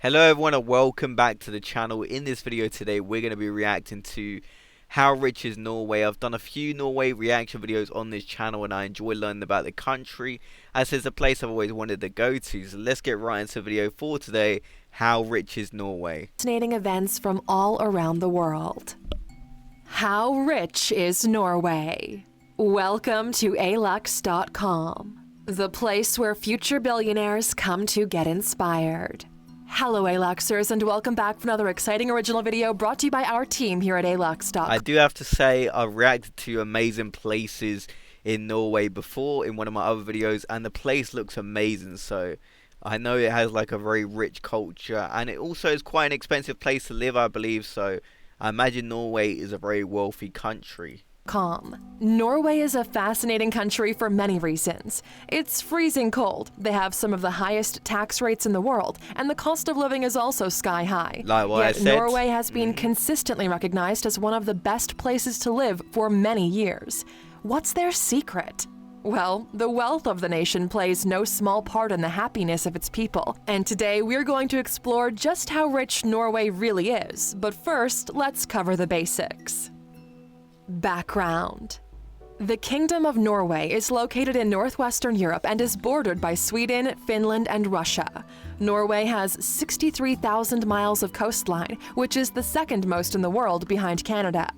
Hello everyone and welcome back to the channel. In this video today we're going to be reacting to how rich is Norway. I've done a few Norway reaction videos on this channel and I enjoy learning about the country as it's a place I've always wanted to go to. So let's get right into the video for today. How rich is Norway? Fascinating events from all around the world. How rich is Norway? Welcome to alux.com, the place where future billionaires come to get inspired. Hello Aluxers and welcome back for another exciting original video brought to you by our team here at alux.com. I do have to say I've reacted to amazing places in Norway before in one of my other videos and the place looks amazing, so I know it has like a very rich culture and it also is quite an expensive place to live, I believe, so I imagine Norway is a very wealthy country. Norway is a fascinating country for many reasons. It's freezing cold, they have some of the highest tax rates in the world, and the cost of living is also sky high. Like what I said. Norway has been consistently recognized as one of the best places to live for many years. What's their secret? Well, the wealth of the nation plays no small part in the happiness of its people. And today we're going to explore just how rich Norway really is. But first, let's cover the basics. Background. The Kingdom of Norway is located in northwestern Europe and is bordered by Sweden, Finland, and Russia. Norway has 63,000 miles of coastline, which is the second most in the world behind Canada.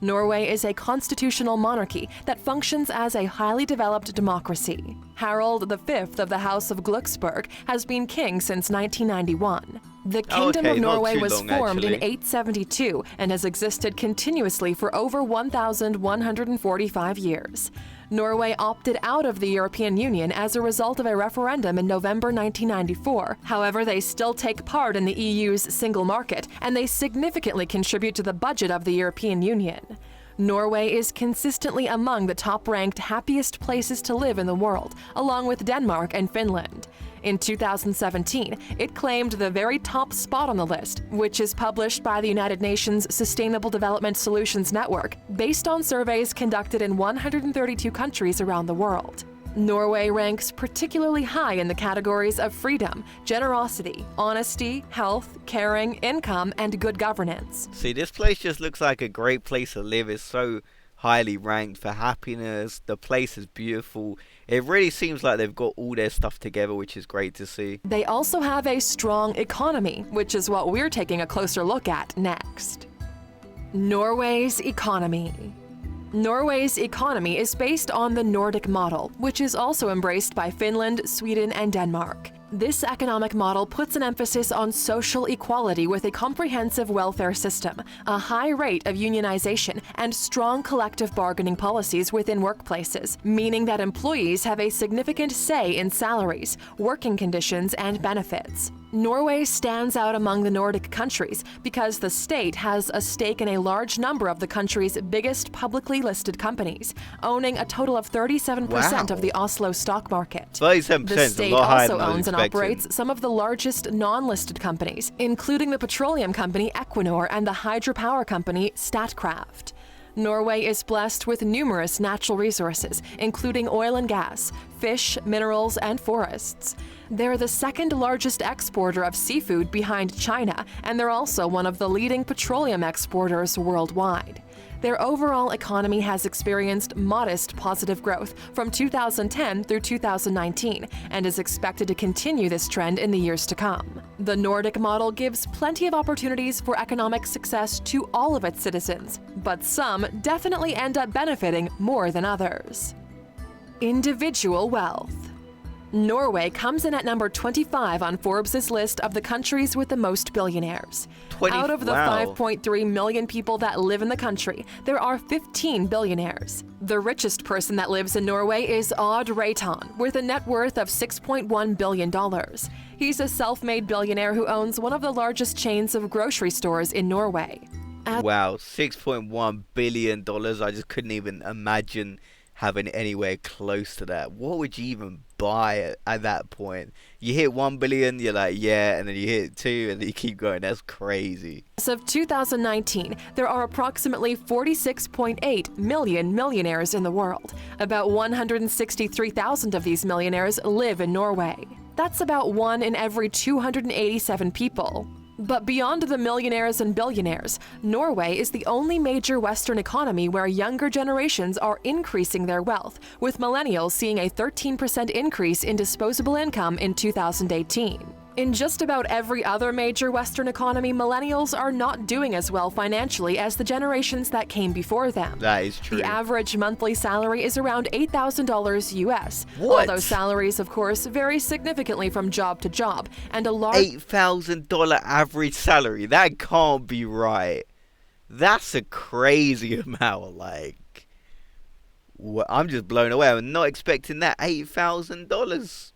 Norway is a constitutional monarchy that functions as a highly developed democracy. Harald V of the House of Glucksburg has been king since 1991. The Kingdom of Norway was formed in 872 and has existed continuously for over 1,145 years. Norway opted out of the European Union as a result of a referendum in November 1994. However, they still take part in the EU's single market, and they significantly contribute to the budget of the European Union. Norway is consistently among the top-ranked happiest places to live in the world, along with Denmark and Finland. In 2017, it claimed the very top spot on the list, which is published by the United Nations Sustainable Development Solutions Network, based on surveys conducted in 132 countries around the world. Norway ranks particularly high in the categories of freedom, generosity, honesty, health, caring, income, and good governance. See, this place just looks like a great place to live. It's so highly ranked for happiness. The place is beautiful. It really seems like they've got all their stuff together, which is great to see. They also have a strong economy, which is what we're taking a closer look at next. Norway's economy. Norway's economy is based on the Nordic model, which is also embraced by Finland, Sweden, and Denmark. This economic model puts an emphasis on social equality with a comprehensive welfare system, a high rate of unionization, and strong collective bargaining policies within workplaces, meaning that employees have a significant say in salaries, working conditions, and benefits. Norway stands out among the Nordic countries because the state has a stake in a large number of the country's biggest publicly listed companies, owning a total of 37% of the Oslo stock market. 37%. The state also owns and operates some of the largest non-listed companies, including the petroleum company Equinor and the hydropower company Statkraft. Norway is blessed with numerous natural resources, including oil and gas, fish, minerals, and forests. They're the second largest exporter of seafood behind China, and they're also one of the leading petroleum exporters worldwide. Their overall economy has experienced modest positive growth from 2010 through 2019 and is expected to continue this trend in the years to come. The Nordic model gives plenty of opportunities for economic success to all of its citizens, but some definitely end up benefiting more than others. Individual wealth. Norway comes in at number 25 on Forbes' list of the countries with the most billionaires. Out of the 5.3 million people that live in the country, there are 15 billionaires. The richest person that lives in Norway is Odd Reitan, with a net worth of $6.1 billion. He's a self-made billionaire who owns one of the largest chains of grocery stores in Norway. Wow, $6.1 billion. I just couldn't even imagine having anywhere close to that. What would you even buy at that point? You hit 1 billion, you're like, yeah, and then you hit 2, and then you keep going. That's crazy. As of 2019, there are approximately 46.8 million millionaires in the world. About 163,000 of these millionaires live in Norway. That's about 1 in every 287 people. But beyond the millionaires and billionaires, Norway is the only major Western economy where younger generations are increasing their wealth, with millennials seeing a 13% increase in disposable income in 2018. In just about every other major Western economy, millennials are not doing as well financially as the generations that came before them. That is true. The average monthly salary is around $8,000 US. What? Although salaries, of course, vary significantly from job to job, and a large $8,000 average salary. That can't be right. That's a crazy amount. Like, I'm just blown away. I'm not expecting that. $8,000.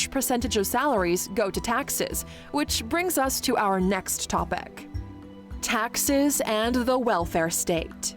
percentage of salaries go to taxes, which brings us to our next topic: taxes and the welfare state.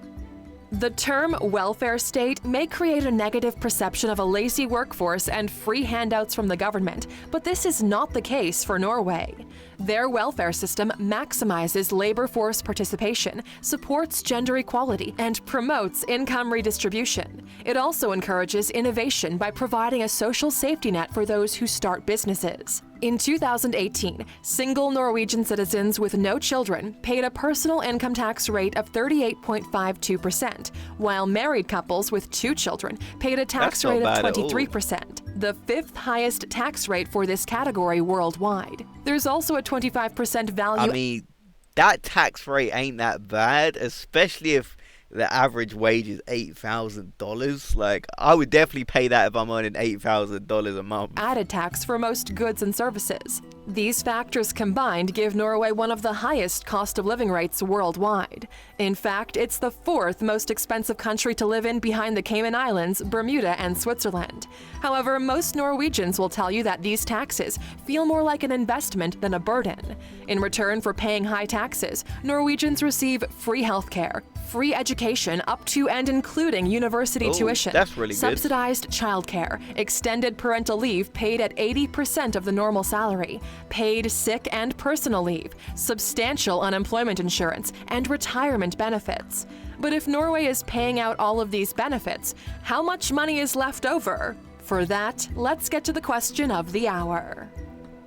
The term welfare state may create a negative perception of a lazy workforce and free handouts from the government, but this is not the case for Norway. Their welfare system maximizes labor force participation, supports gender equality, and promotes income redistribution. It also encourages innovation by providing a social safety net for those who start businesses. In 2018, single Norwegian citizens with no children paid a personal income tax rate of 38.52%, while married couples with 2 children paid a tax rate of 23%, the 5th highest tax rate for this category worldwide. There's also a 25% value. I mean, that tax rate ain't that bad, especially if the average wage is $8,000. Like, I would definitely pay that if I'm earning $8,000 a month. Added tax for most goods and services. These factors combined give Norway one of the highest cost of living rates worldwide. In fact, it's the 4th most expensive country to live in behind the Cayman Islands, Bermuda, and Switzerland. However, most Norwegians will tell you that these taxes feel more like an investment than a burden. In return for paying high taxes, Norwegians receive free healthcare, free education up to and including university tuition, that's really good. Subsidized childcare, extended parental leave paid at 80% of the normal salary, paid sick and personal leave, substantial unemployment insurance, and retirement benefits. But if Norway is paying out all of these benefits, how much money is left over? For that, let's get to the question of the hour.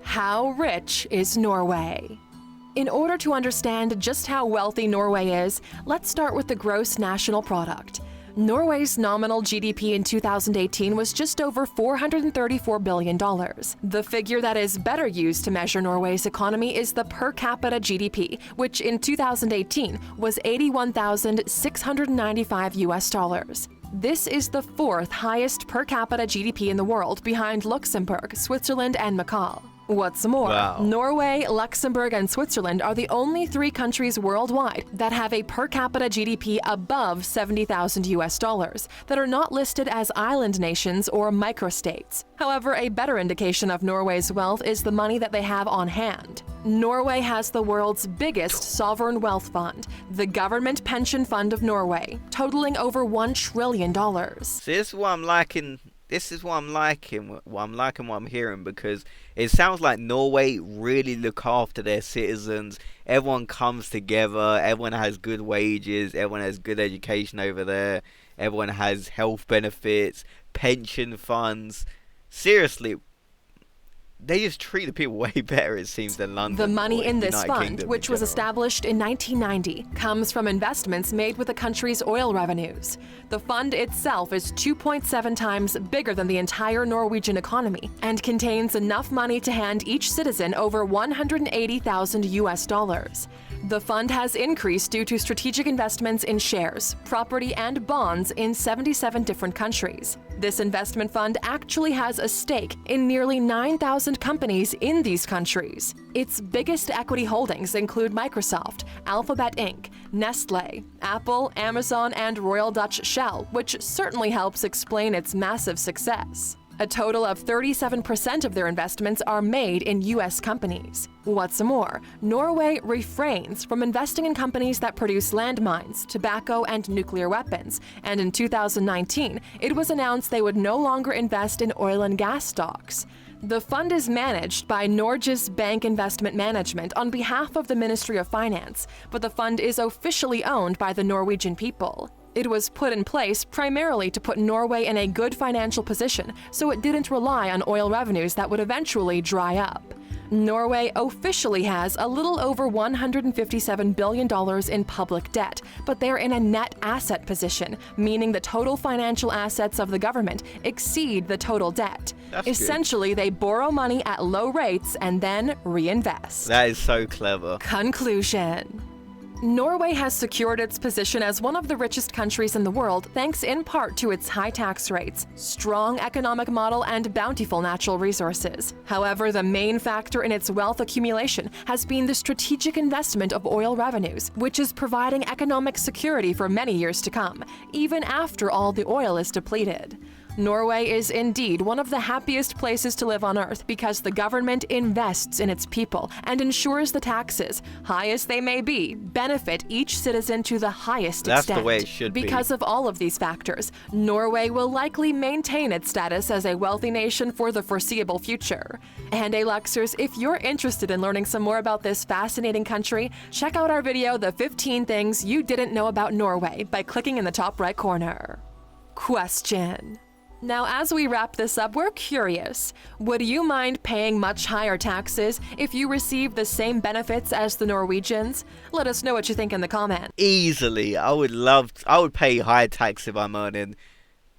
How rich is Norway? In order to understand just how wealthy Norway is, let's start with the gross national product. Norway's nominal GDP in 2018 was just over $434 billion. The figure that is better used to measure Norway's economy is the per capita GDP, which in 2018 was $81,695. This is the 4th highest per capita GDP in the world, behind Luxembourg, Switzerland, and Macau. What's more, Wow. Norway, Luxembourg, and Switzerland are the only 3 countries worldwide that have a per capita GDP above $70,000 that are not listed as island nations or microstates. However, a better indication of Norway's wealth is the money that they have on hand. Norway has the world's biggest sovereign wealth fund, the Government Pension Fund of Norway, totaling over $1 trillion. So this is what I'm liking. This is what I'm liking. What I'm hearing, because it sounds like Norway really look after their citizens. Everyone comes together. Everyone has good wages. Everyone has good education over there. Everyone has health benefits, pension funds. Seriously, they just treat the people way better, it seems, than London. The money or in this United fund, Kingdom which in was general. established in 1990, comes from investments made with the country's oil revenues. The fund itself is 2.7 times bigger than the entire Norwegian economy and contains enough money to hand each citizen over $180,000. The fund has increased due to strategic investments in shares, property, and bonds in 77 different countries. This investment fund actually has a stake in nearly 9,000 companies in these countries. Its biggest equity holdings include Microsoft, Alphabet Inc., Nestle, Apple, Amazon, and Royal Dutch Shell, which certainly helps explain its massive success. A total of 37% of their investments are made in U.S. companies. What's more, Norway refrains from investing in companies that produce landmines, tobacco, and nuclear weapons, and in 2019, it was announced they would no longer invest in oil and gas stocks. The fund is managed by Norges Bank Investment Management on behalf of the Ministry of Finance, but the fund is officially owned by the Norwegian people. It was put in place primarily to put Norway in a good financial position so it didn't rely on oil revenues that would eventually dry up. Norway officially has a little over $157 billion in public debt, but they're in a net asset position, meaning the total financial assets of the government exceed the total debt. That's Essentially, they borrow money at low rates and then reinvest. That is so clever. Conclusion. Norway has secured its position as one of the richest countries in the world thanks in part to its high tax rates, strong economic model, and bountiful natural resources. However, the main factor in its wealth accumulation has been the strategic investment of oil revenues, which is providing economic security for many years to come, even after all the oil is depleted. Norway is indeed one of the happiest places to live on Earth because the government invests in its people and ensures the taxes, high as they may be, benefit each citizen to the highest extent. That's the way it should be. Because of all of these factors, Norway will likely maintain its status as a wealthy nation for the foreseeable future. And Luxers, if you're interested in learning some more about this fascinating country, check out our video, The 15 Things You Didn't Know About Norway, by clicking in the top right corner. Question. Now, as we wrap this up, we're curious. Would you mind paying much higher taxes if you receive the same benefits as the Norwegians? Let us know what you think in the comments. Easily. I would pay high tax if I'm earning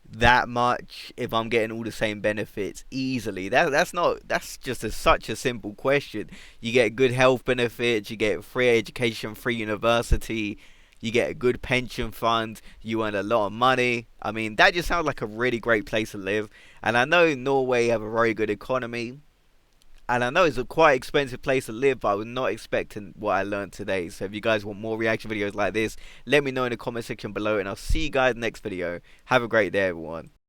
that much, if I'm getting all the same benefits. Easily. That's just such a simple question. You get good health benefits, you get free education, free university, you get a good pension fund, you earn a lot of money. I mean, that just sounds like a really great place to live. And I know Norway have a very good economy. And I know it's a quite expensive place to live, but I was not expecting what I learned today. So if you guys want more reaction videos like this, let me know in the comment section below. And I'll see you guys next video. Have a great day, everyone.